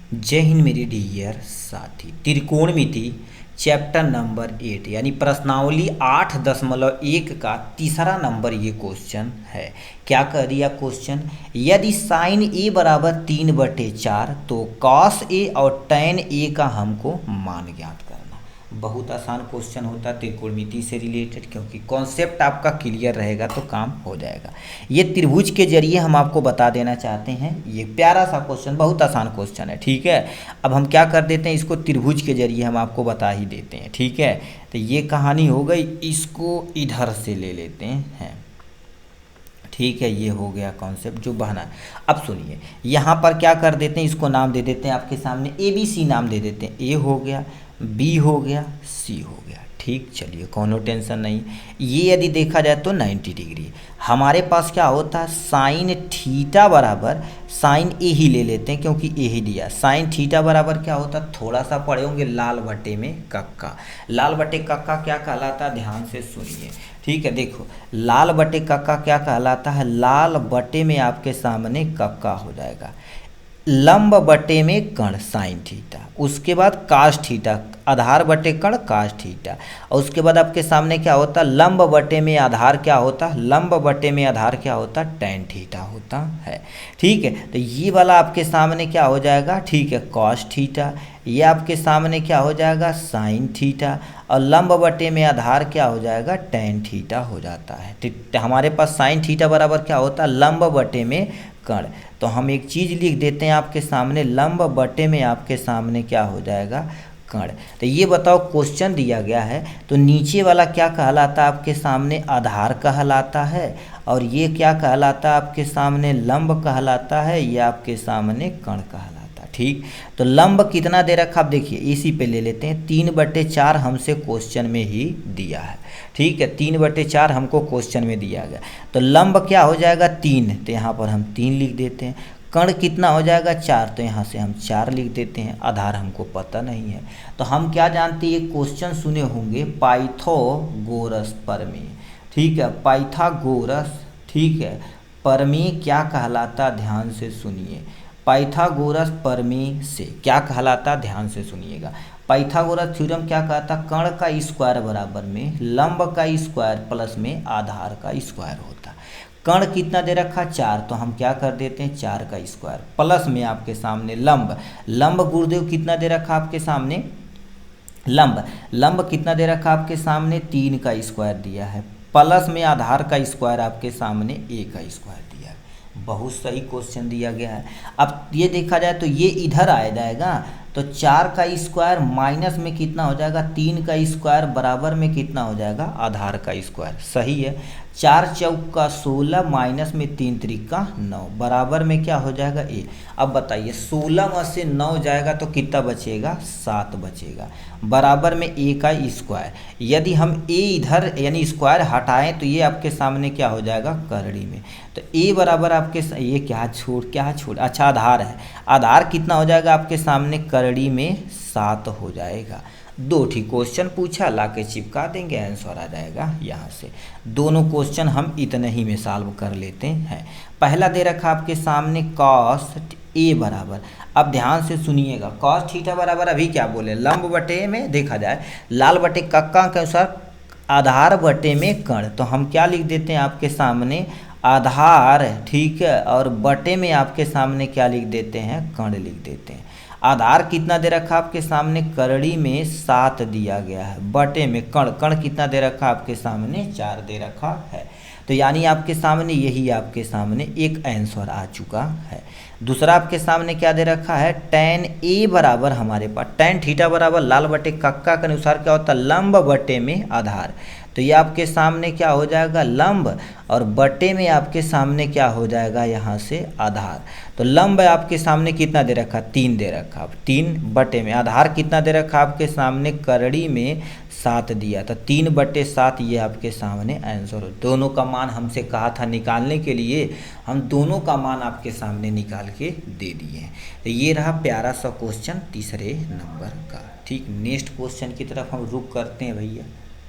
जय हिंद मेरे डियर साथी। त्रिकोणमिति चैप्टर नंबर 8 यानी प्रश्नावली 8.1 का तीसरा नंबर ये क्वेश्चन है। क्या कर दिया क्वेश्चन, यदि साइन ए बराबर 3/4 तो कॉस ए और टैन ए का हमको मान ज्ञात करना। बहुत आसान क्वेश्चन होता है त्रिकोणमिति से रिलेटेड, क्योंकि कॉन्सेप्ट आपका क्लियर रहेगा तो काम हो जाएगा। ये त्रिभुज के जरिए हम आपको बता देना चाहते हैं। ये प्यारा सा क्वेश्चन, बहुत आसान क्वेश्चन है, ठीक है। अब हम क्या कर देते हैं, इसको त्रिभुज के जरिए हम आपको बता ही देते हैं, ठीक है। तो ये कहानी हो गई, इसको इधर से ले लेते हैं, ठीक है। ये हो गया कॉन्सेप्ट जो बहना है। अब सुनिए, यहाँ पर क्या कर देते हैं, इसको नाम दे देते हैं आपके सामने ABC नाम दे देते हैं। ए हो गया, बी हो गया, सी हो गया, ठीक। चलिए कोनो टेंशन नहीं। ये यदि देखा जाए तो 90 डिग्री हमारे पास क्या होता है, साइन थीटा बराबर साइन ए ही ले लेते हैं क्योंकि ए ही दिया। साइन थीटा बराबर क्या होता है, थोड़ा सा पढ़े होंगे, लाल बटे में कक्का। लाल बटे कक्का क्या कहलाता है, ध्यान से सुनिए, ठीक है। देखो लाल बटे कक्का क्या कहलाता है, लाल बटे में आपके सामने कक्का हो जाएगा, लंब बटे में कर्ण साइन थीटा, उसके बाद काश थीटा, आधार बटे कर्ण काश थीटा, और उसके बाद आपके सामने क्या होता, लंब बटे में आधार क्या होता, लंब बटे में आधार क्या होता, टैन थीटा होता है, ठीक है। तो ये वाला आपके सामने क्या हो जाएगा, ठीक है, कॉस थीटा। ये आपके सामने क्या हो जाएगा, साइन थीटा, और लंब बटे में आधार क्या हो जाएगा, टैन थीटा हो जाता है। तो हमारे पास साइन थीटा बराबर क्या होता है, लंब बटे में कर्ण। तो हम एक चीज़ लिख देते हैं आपके सामने, लंब बटे में आपके सामने क्या हो जाएगा, कर्ण। तो ये बताओ क्वेश्चन दिया गया है तो नीचे वाला क्या कहलाता है आपके सामने, आधार कहलाता है, और ये क्या कहलाता है आपके सामने, लंब कहलाता है, ये आपके सामने कर्ण कहलाता है, ठीक। तो लंब कितना दे रखा, आप देखिए इसी पे ले लेते हैं, 3/4 हमसे क्वेश्चन में ही दिया है, ठीक है। 3/4 हमको क्वेश्चन में दिया गया, तो लंब क्या हो जाएगा, 3, तो यहाँ पर हम 3 लिख देते हैं। कर्ण कितना हो जाएगा, 4, तो यहाँ से हम 4 लिख देते हैं। आधार हमको पता नहीं है, तो हम क्या जानते हैं, ये क्वेश्चन सुने होंगे पाइथागोरस प्रमेय, ठीक है, पाइथागोरस, ठीक है, प्रमेय क्या कहलाता, ध्यान से सुनिए। पाइथागोरस प्रमेय से क्या कहलाता, ध्यान से सुनिएगा। पाइथागोरस थ्योरम क्या कहता, कर्ण का स्क्वायर बराबर में लंब का स्क्वायर प्लस में आधार का स्क्वायर होता। कर्ण कितना दे रखा, 4, तो हम क्या कर देते हैं, 4 का स्क्वायर प्लस में आपके सामने लंब, लंब गुरुदेव कितना दे रखा आपके सामने, लंब कितना दे रखा आपके सामने, 3 का स्क्वायर दिया है, प्लस में आधार का स्क्वायर आपके सामने a का स्क्वायर दिया है। बहुत सही क्वेश्चन दिया गया है। अब ये देखा जाए तो ये इधर आ जाएगा, तो 4 का स्क्वायर माइनस में कितना हो जाएगा, 3 का स्क्वायर बराबर में कितना हो जाएगा, आधार का स्क्वायर, सही है। 4 चौका 16 माइनस में 3 त्रिका 9 बराबर में क्या हो जाएगा, ए। अब बताइए 16 में से 9 जाएगा तो कितना बचेगा, 7 बचेगा, बराबर में ए का स्क्वायर। यदि हम ए इधर यानी स्क्वायर हटाएं तो ये आपके सामने क्या हो जाएगा, करड़ी में। तो ए बराबर आपके ये क्या छोड़, अच्छा आधार है, आधार कितना हो जाएगा आपके सामने, करड़ी में 7 हो जाएगा। 2 ठीक क्वेश्चन पूछा, ला के चिपका देंगे, आंसर आ जाएगा यहाँ से। दोनों क्वेश्चन हम इतने ही में सॉल्व कर लेते हैं। पहला दे रखा आपके सामने कॉस ए बराबर, अब ध्यान से सुनिएगा, कॉस थीटा बराबर अभी क्या बोले, लंब बटे में देखा जाए लाल बटे कक्का के अनुसार आधार बटे में कर्ण, तो हम क्या लिख देते हैं आपके सामने, आधार, ठीक है, और बटे में आपके सामने क्या लिख देते हैं, कर्ण लिख देते हैं। आधार कितना दे रखा आपके सामने, करड़ी में 7 दिया गया है, बटे में कर्ण कितना दे रखा आपके सामने, 4 दे रखा है। तो यानी आपके सामने यही आपके सामने एक आंसर आ चुका है। दूसरा आपके सामने क्या दे रखा है, टैन ए बराबर हमारे पास, टैन थीटा बराबर लाल बटे कक्का के अनुसार क्या होता है, लंब बटे में आधार। तो ये आपके सामने क्या हो जाएगा, लंब, और बटे में आपके सामने क्या हो जाएगा, यहाँ से आधार। तो लंब आपके सामने कितना दे रखा, 3 दे रखा, 3 बटे में आधार कितना दे रखा आपके सामने, करड़ी में 7 दिया, तो 3/7 ये आपके सामने आंसर हो। दोनों का मान हमसे कहा था निकालने के लिए, हम दोनों का मान आपके सामने निकाल के दे दिए हैं। तो ये रहा प्यारा सा क्वेश्चन तीसरे नंबर का, ठीक। नेक्स्ट क्वेश्चन की तरफ हम रुक करते हैं भैया।